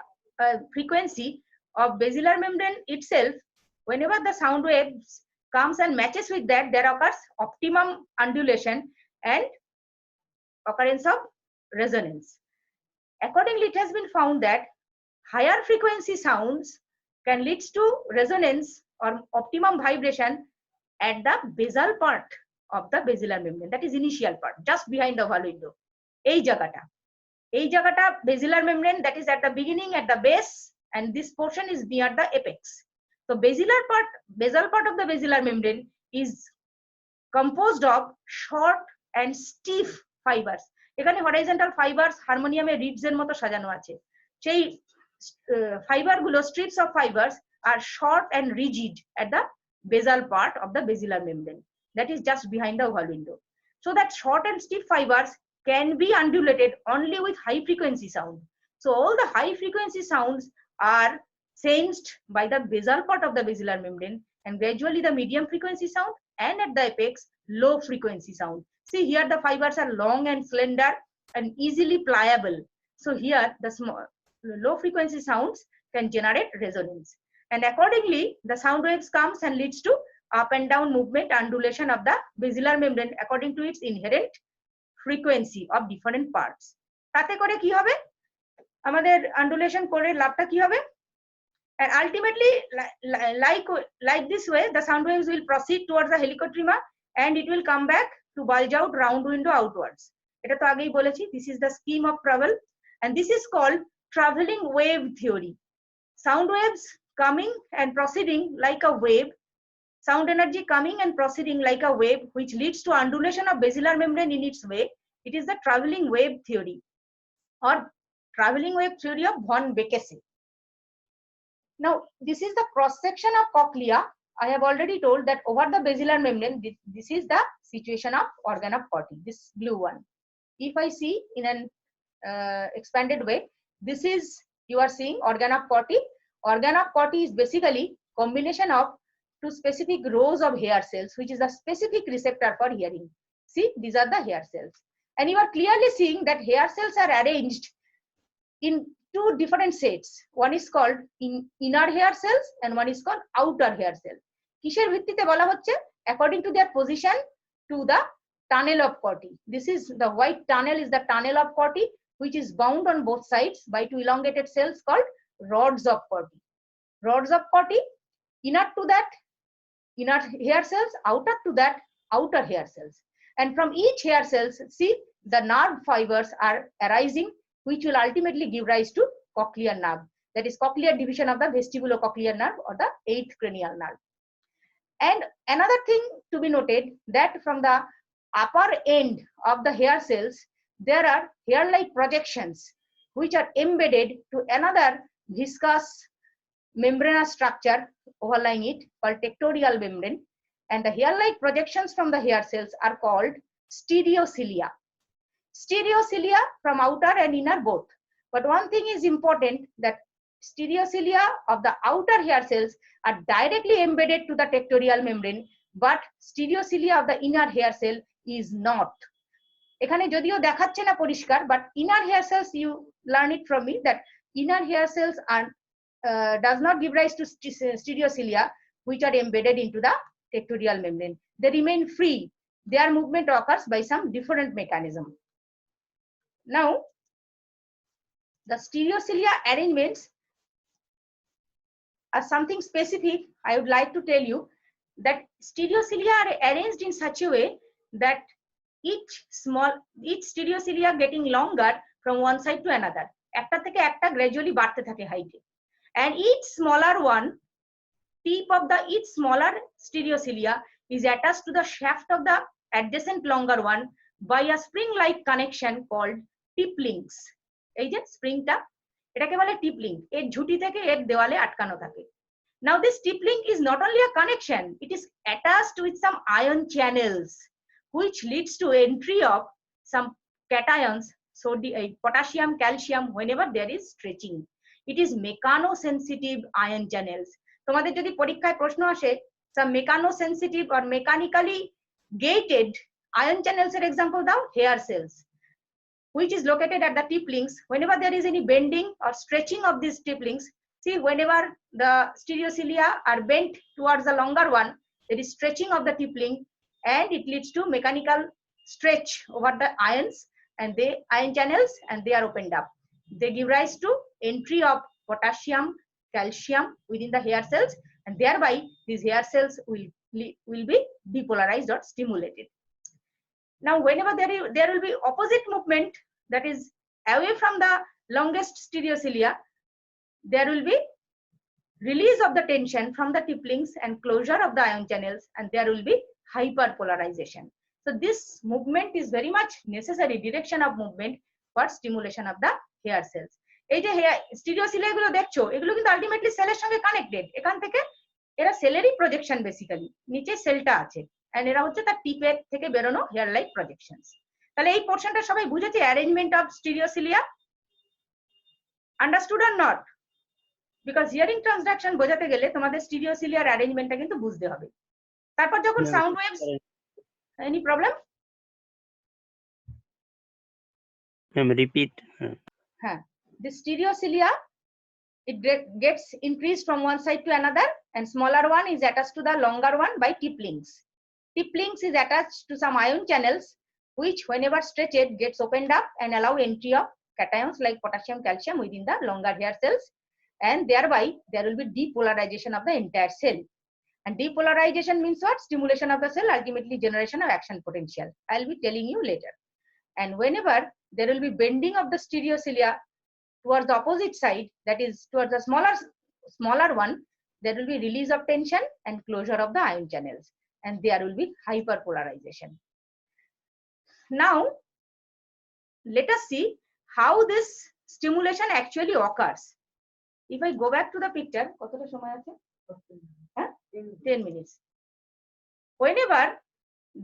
frequency of basilar membrane itself, whenever the sound waves comes and matches with that, there occurs optimum undulation and occurrence of resonance. Accordingly, it has been found that higher frequency sounds can lead to resonance or optimum vibration at the basal part of the basilar membrane, that is initial part, just behind the oval window. Ei jagata basilar membrane, that is at the beginning, at the base, and this portion is near the apex. So basal part of the basilar membrane is composed of short and stiff fibers. এখানে horizontal fibers হারমোনিয়ামে reads এর মতো সাজানো আছে। সেই fibre গুলো, strips of fibers are short and rigid at the basal part of the basilar membrane, that is just behind the oval window. So that short and stiff fibers can be undulated only with high frequency sound. So all the high frequency sounds are sensed by the basal part of the basilar membrane, and gradually the medium frequency sound, and at the apex low frequency sound. See here the fibers are long and slender and easily pliable. So here the small low frequency sounds can generate resonance, and accordingly the sound waves comes and leads to up and down movement, undulation of the basilar membrane according to its inherent frequency of different parts. তাতে করে কি হবে, আমাদের undulation করে লাভটা কি হবে, and ultimately like this way the sound waves will proceed towards the helicotrema and it will come back to bulge out round window outwards. এটা তো আগেই বলেছি, this is the scheme of travel, and this is called traveling wave theory. Sound waves coming and proceeding like a wave, sound energy coming and proceeding like a wave, which leads to undulation of basilar membrane in its way. It is the traveling wave theory or traveling wave theory of von Becquerel. Now this is the cross section of cochlea. I have already told that over the basilar membrane, this is the situation of organ of Corti, this blue one. If I see in an expanded way, this is, you are seeing organ of Corti. Organ of Corti is basically combination of two specific rows of hair cells, which is a specific receptor for hearing. See, these are the hair cells, and you are clearly seeing that hair cells are arranged in two different sets. One is called inner hair cells and one is called outer hair cell. কিসের ভিত্তিতে বলা হচ্ছে? According to their position to the tunnel of Corti. This is the white tunnel, is the tunnel of Corti, which is bound on both sides by two elongated cells called rods of Corti. Rods of Corti, inner to that inner hair cells, outer to that outer hair cells, and from each hair cells, see, the nerve fibers are arising, which will ultimately give rise to cochlear nerve, that is cochlear division of the vestibulocochlear nerve or the 8th cranial nerve. And another thing to be noted, that from the upper end of the hair cells there are hair-like projections which are embedded to another viscous membranous structure overlying it called tectorial membrane, and the hair-like projections from the hair cells are called stereocilia. Stereocilia from outer and inner both. But one thing is important, that stereocilia of the outer hair cells are directly embedded to the tectorial membrane, but stereocilia of the inner hair cell is not. এখানে যদিও দেখাচ্ছে না পরিষ্কার, but inner hair cells, you learn it from me, that inner hair cells are does not give rise to stereocilia which are embedded into the tectorial membrane. They remain free. Their movement occurs by some different mechanism. Now, the stereocilia arrangements are something specific. I would like to tell you that stereocilia are arranged in such a way that each stereocilia getting longer from one side to another. একটা থেকে একটা gradually বাড়তে থাকে height, and each smaller one, tip of the each smaller stereocilia is attached to the shaft of the adjacent longer one by a spring-like connection called tip links, এই যে স্প্রিংটা এটাকে বলে টিপ link, এর ঝুঁটি থেকে এর দেওয়ালে আটকানো থাকে। Now this tip link is not only a connection, it is attached with some ion channels which leads to entry of some cations, potassium, calcium whenever there is stretching. It is mechanosensitive ion channels. তোমাদের যদি পরীক্ষায় প্রশ্ন আসে some mechanosensitive or mechanically gated ion channels এর example দাও, hair cells, which is located at the tip links. Whenever there is any bending or stretching of these tip links, see whenever the stereocilia are bent towards the longer one, there is stretching of the tip link and it leads to mechanical stretch over the ions and the ion channels, and they are opened up. They give rise to entry of potassium, calcium within the hair cells, and thereby these hair cells will be depolarized or stimulated. Now whenever there will be opposite movement, that is away from the longest stereocilia, there will be release of the tension from the tip links and closure of the ion channels, and there will be hyperpolarization. So this movement is very much necessary, direction of movement for stimulation of the hair cells. এই যে স্টিরিওসিলিয়া গুলো দেখছো, এগুলো কিন্তু ultimately সেলের সঙ্গে connected. এখান থেকে এরা সেলেরই প্রজেকশন, বেসিক্যালি নিচে সেলটা আছে এন্ড এরা হচ্ছে তার টিপের থেকে বেরোনো হেয়ার লাইক প্রজেকশনস। তাহলে এই পোরশনটা সবাই বুঝেছে, arrangement of stereocilia. Understood or not? Because hearing transduction বোঝাতে গেলে তোমাদের স্টিরিওসিলিয়ার অ্যারেঞ্জমেন্টটা কিন্তু বুঝতে হবে। তারপর যখন sound waves, any problem? Repeat. হ্যাঁ, the stereocilia, it gets increased from one side to another, and smaller one is attached to the longer one by tip links. Tip links is attached to some ion channels which whenever stretched gets opened up and allow entry of cations like potassium, calcium within the longer hair cells, and thereby there will be depolarization of the entire cell. And depolarization means what? Stimulation of the cell, ultimately generation of action potential. I'll be telling you later. And whenever there will be bending of the stereocilia towards the opposite side, that is towards the smaller one, there will be release of tension and closure of the ion channels, and there will be hyperpolarization. Now let us see how this stimulation actually occurs. If I go back to the picture, কতটা সময় আছে? 10 minutes. Whenever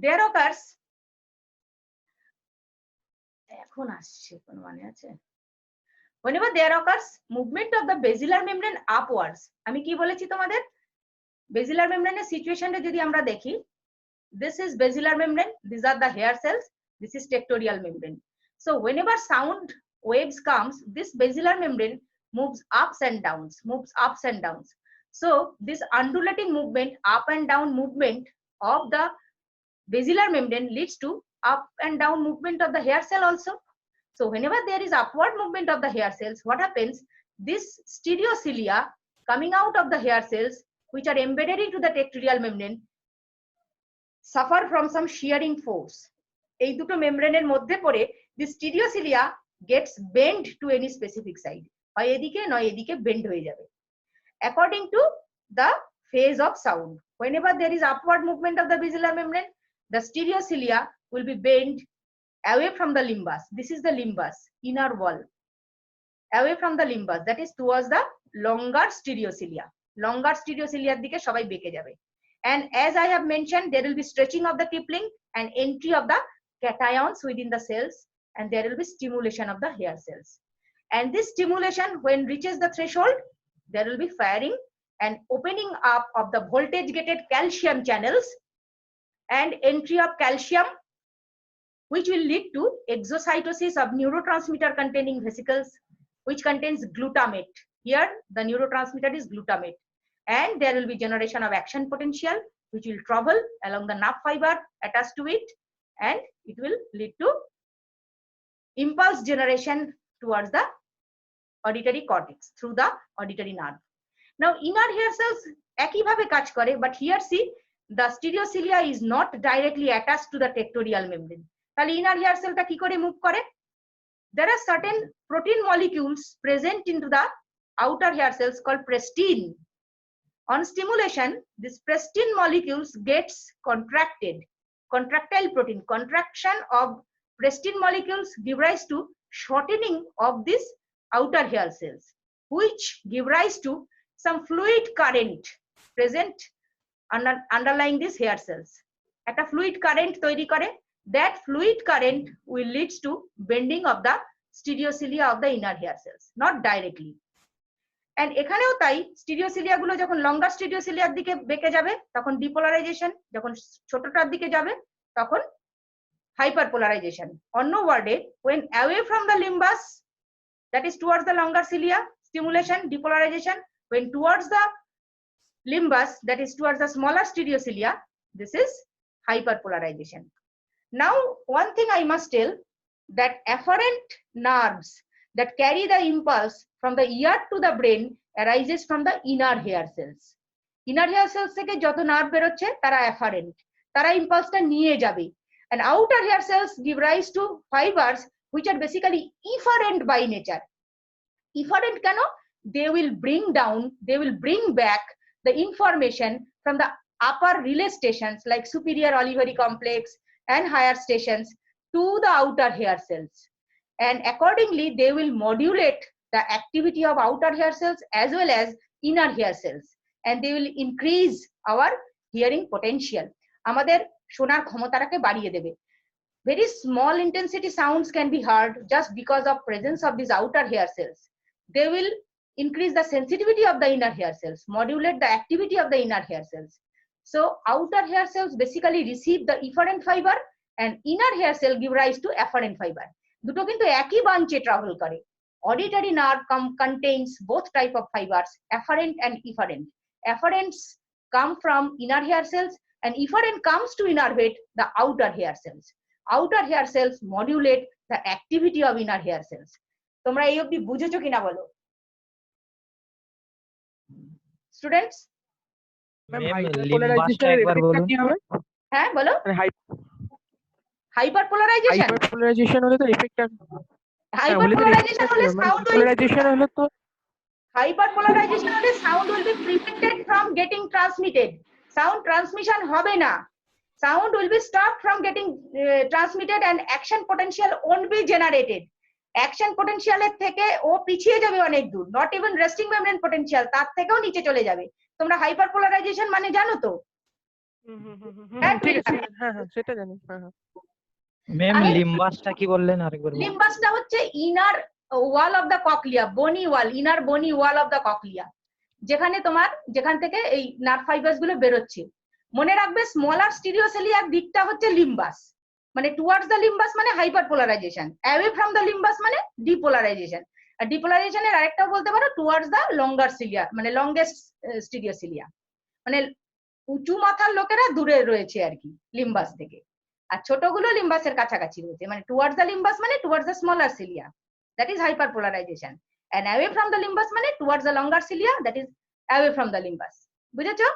there occurs, এখন আসছে কোন মানে আছে, whenever there occurs movement of the basilar membrane upwards, আমি কি বলেছি তোমাদের, basilar membrane এর সিচুয়েশনটা যদি আমরা দেখি, this is basilar membrane, these are the hair cells, this is tectorial membrane. So whenever sound waves comes, this basilar membrane moves ups and downs, so this undulating movement, up and down movement of the basilar membrane leads to up and down movement of the hair cell also. So whenever there is upward movement of the hair cells, what happens? This stereocilia coming out of the hair cells, which are embedded into the tectorial membrane, suffer from some shearing force. এই দুটো মেমব্রেনের মধ্যে পড়ে the stereocilia gets bent to any specific side, হয় এদিকে নয় এদিকে bend হয়ে যাবে according to the phase of sound. Whenever there is upward movement of the basilar membrane, the stereocilia will be bent away from the limbus. This is the limbus, inner wall, away from the limbus, that is towards the longer stereocilia. Longer stereocilia দিকে সবাই বেঁকে যাবে, and as I have mentioned, there will be stretching of the tip link and entry of the cations within the cells, and there will be stimulation of the hair cells. And this stimulation, when reaches the threshold, there will be firing and opening up of the voltage gated calcium channels and entry of calcium, which will lead to exocytosis of neurotransmitter containing vesicles, which contains glutamate. Here the neurotransmitter is glutamate, and there will be generation of action potential which will travel along the nerve fiber attached to it, and it will lead to impulse generation towards the auditory cortex through the auditory nerve. Now inner hair cells একই ভাবে কাজ করে, but here see the stereocilia is not directly attached to the tectorial membrane. তাহলে inner hair cellটা কি করে move করে? There are certain protein molecules present into the outer hair cells called prestin. On stimulation, this prestin molecules gets contracted. Contractile protein, contraction of prestin molecules give rise to shortening of this outer hair cells, which give rise to some fluid current present underlying these hair cells. একটা fluid current তৈরি করে, that fluid current will leads to bending of the stereocilia of the inner hair cells, not directly. And এখানেও তাই স্টিরিওসিলিয়া গুলো যখন লঙ্গার স্টিরিওসিলিয়ার দিকে বেঁকে যাবে তখন ডিপোলারাইজেশন, যখন ছোটটার দিকে যাবে তখন hyperpolarization. On no word, when away from the limbus, that is towards the longer cilia, stimulation, depolarization. When towards the limbus, that is towards the smaller stereocilia, this is hyperpolarization. Now, one thing I must tell, that afferent nerves that carry the impulse from the ear to the brain arises from the inner hair cells. Inner hair cells থেকে যত nerve বেরোচ্ছে তারা afferent, তারা ইম্পালসটা নিয়ে যাবে. And outer hair cells give rise to fibers which are basically efferent by nature. Efferent কেন? They will bring back the information from the upper relay stations like superior olivary complex and higher stations to the outer hair cells. And accordingly, they will modulate the activity of outer hair cells as well as inner hair cells. And they will increase our hearing potential. আমাদের শোনার ক্ষমতাটাকে বাড়িয়ে দেবে. Very small intensity sounds can be heard just because of presence of these outer hair cells. They will increase the sensitivity of the inner hair cells, modulate the activity of the inner hair cells. So outer hair cells basically receive the efferent fiber and inner hair cell give rise to afferent fiber. দুটো কিন্তু একই বাঞ্চে travel করে. Auditory nerve contains both type of fibers, afferent and efferent. Afferents come from inner hair cells and efferent comes to innervate the outer hair cells. Outer hair cells modulate the activity of inner hair cells. তোমরা এই অবধি বুঝেছো কিনা বলো students? লিম্বাসটা একবার বলুন। হ্যাঁ বলো। হাইপারপোলারাইজেশন হলে তো এফেক্ট হাইপারপোলারাইজেশন হলে সাউন্ড হলে তো হাইপারপোলারাইজেশন হলে sound will be prevented from getting transmitted. Sound transmission হবে না. Sound will be stopped from getting transmitted and action potential won't be generated. Action potential এর থেকে ও পিছিয়ে যাবে অনেক দূর. Not even resting membrane potential, তার থেকেও নিচে চলে যাবে. তোমরা হাইপারপোলারাইজেশন মানে জানো তো? ঠিক আছে, হ্যাঁ হ্যাঁ সেটা জানি। হ্যাঁ হ্যাঁ ম্যাম লিম্বাসটা কি বললেন আরেকবার বলুন। লিম্বাসটা হচ্ছে inner wall of the cochlea, bony wall, inner বনি ওয়াল অফ দা ককলিয়া, যেখান থেকে এই নার্ভ ফাইবারস গুলো বেরোচ্ছে। মনে রাখবে স্মলার স্টিরিওসেলিয়ার দিকটা হচ্ছে লিম্বাস, মানে টুয়ার্ডস দ্য লিম্বাস মানে hyperpolarisation, away from the limbus মানে ডিপোলারাইজেশন। আর ডিপোলারাইজেশনের আরেকটাও বলতে পারো টুয়ার্ডস দ্য লঙ্গার সিলিয়া মানে লংগেস্ট স্টিরিওসিলিয়া, মানে উঁচু মাথার লোকেরা দূরে রয়েছে আর কি লিম্বাস থেকে, আর ছোটগুলো লিম্বাসের কাছাকাছি রয়েছে, মানে টুয়ার্ডস দ্য লিম্বাস মানে towards the smaller cilia, that is hyperpolarisation. And away from the limbus মানে towards the longer cilia, that is away from the limbus. বুঝেছো?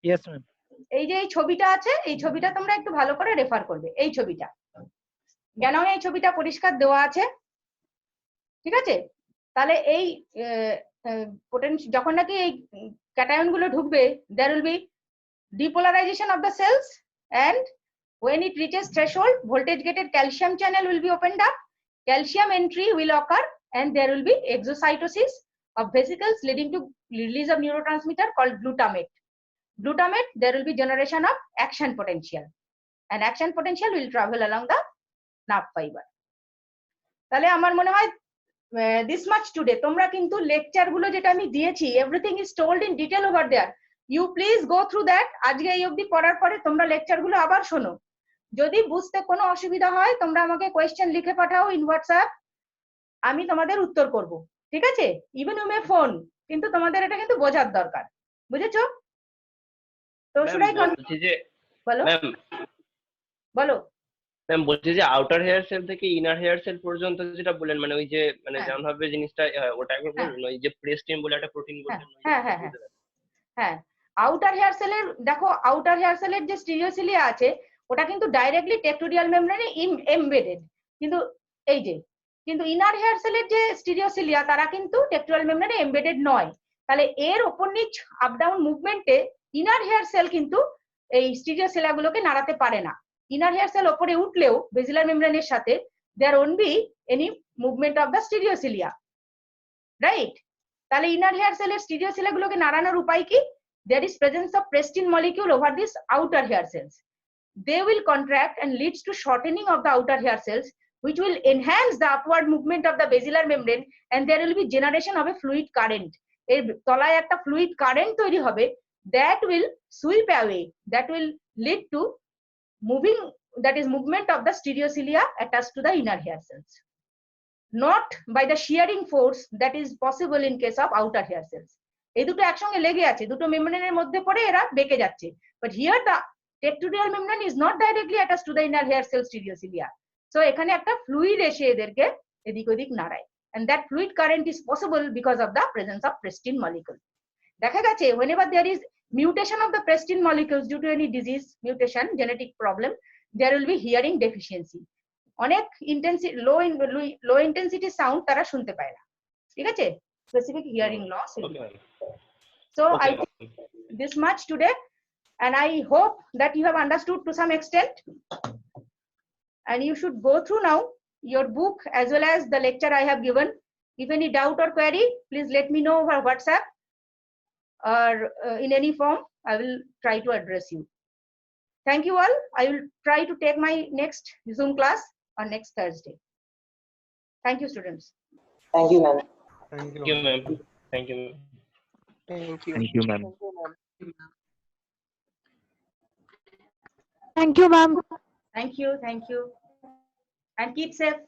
Yes ma'am. এই যে এই ছবিটা আছে, এই ছবিটা তোমরা একটু ভালো করে রেফার করবে। এই ছবিটা কেন, এই ছবিটা পরিষ্কার দেওয়া আছে, ঠিক আছে? তাহলে এই যখন নাকি এই ক্যাটায়ন গুলো ঢুকবে, there will be depolarization of the cells, and when it reaches threshold, voltage gated calcium channel will be opened up, calcium entry will occur, and there will be exocytosis of vesicles leading to release of neurotransmitter called glutamate. Glutamate, there will be generation of action potential, and action potential will travel along the nerve fiber. তাহলে আমার মনে হয় this much today, তোমরা কিন্তু lecture গুলো যেটা আমি দিয়েছি, everything is told in detail over there. You please go through that. আজকে এই অবধি পড়ার পরে তোমরা লেকচার গুলো আবার শোনো। যদি বুঝতে কোনো অসুবিধা হয় তোমরা আমাকে কোয়েশ্চেন লিখে পাঠাও ইন হোয়াটসঅ্যাপ, আমি তোমাদের উত্তর করব, ঠিক আছে? ইভেন ইউ মে ফোন, কিন্তু তোমাদের এটা কিন্তু বোঝার দরকার। বুঝেছো? তো শুনাই বলো বলো ম্যাম। বলছি যে আউটার হেয়ার সেল থেকে ইনার হেয়ার সেল পর্যন্ত যেটা বললেন, মানে ওই যে মানে যেমন ভাবে জিনিসটা ওটা একবার বলুন, ওই যে প্রেস্টিন বলে একটা প্রোটিন বললেন। হ্যাঁ হ্যাঁ হ্যাঁ হ্যাঁ, আউটার হেয়ার সেলের দেখো, আউটার হেয়ার সেলের যে স্টিরিওসিলিয়া আছে ওটা কিন্তু ডাইরেক্টলি টেক্টোরিয়াল মেমব্রেনে এমবেডেড, কিন্তু ইনার হেয়ার সেলের যে স্টিরিওসিলিয়া তারা কিন্তু টেক্টোরিয়াল মেমব্রেনে এমবেডেড নয়। তাহলে এর ওপর নিচ আপ ডাউন মুভমেন্টে ইনার হেয়ার সেল কিন্তু এই স্টিরিওসিলিয়া গুলোকে নাড়াতে পারে না। ইনার হেয়ার সেল ওপরে উঠলেও বেসিলার মেমব্রেনের সাথে there won't be any movement of the stereocilia, right? তাহলে inner hair cell এর stereocilia গুলোকে নাড়ানোর উপায় কি? There is presence of prestin molecule over this outer hair cells. They will contract and leads to shortening of the outer hair cells, which will enhance the upward movement of the basilar membrane, and there will be generation of a fluid current. এর তলায় একটা fluid current তৈরি হবে, that will sweep away, that will lead to moving, that is movement of the stereocilia attached to the inner hair cells, not by the shearing force that is possible in case of outer hair cells. এই দুটো একসঙ্গে লেগে আছে, দুটো মেমব্রেনের মধ্যে পড়ে এরা বেঁকে যাচ্ছে, but here the tectorial membrane is not directly attached to the inner hair cell stereocilia. So এখানে একটা fluid এসে এদেরকে এদিক ওদিক নাড়ায়, and that fluid current is possible because of the presence of prestin molecule. দেখা গেছে whenever there is mutation of the prestin molecules due to any disease, mutation, genetic problem, there will be hearing deficiency. অনেক intensity, low intensity sound তারা শুনতে পায় না, ঠিক আছে? Specific hearing loss. So I think this much today, and I hope that you have understood to some extent, and you should go through now your book as well as the lecture I have given. If any doubt or query, please let me know over WhatsApp or in any form. I will try to address you. Thank you all. I will try to take my next Zoom class on next Thursday. Thank you, students. Thank you, ma'am. Thank you. Thank you, ma'am. Thank you. Thank you. Thank you, ma'am. Thank you, ma'am. Thank you. And keep safe.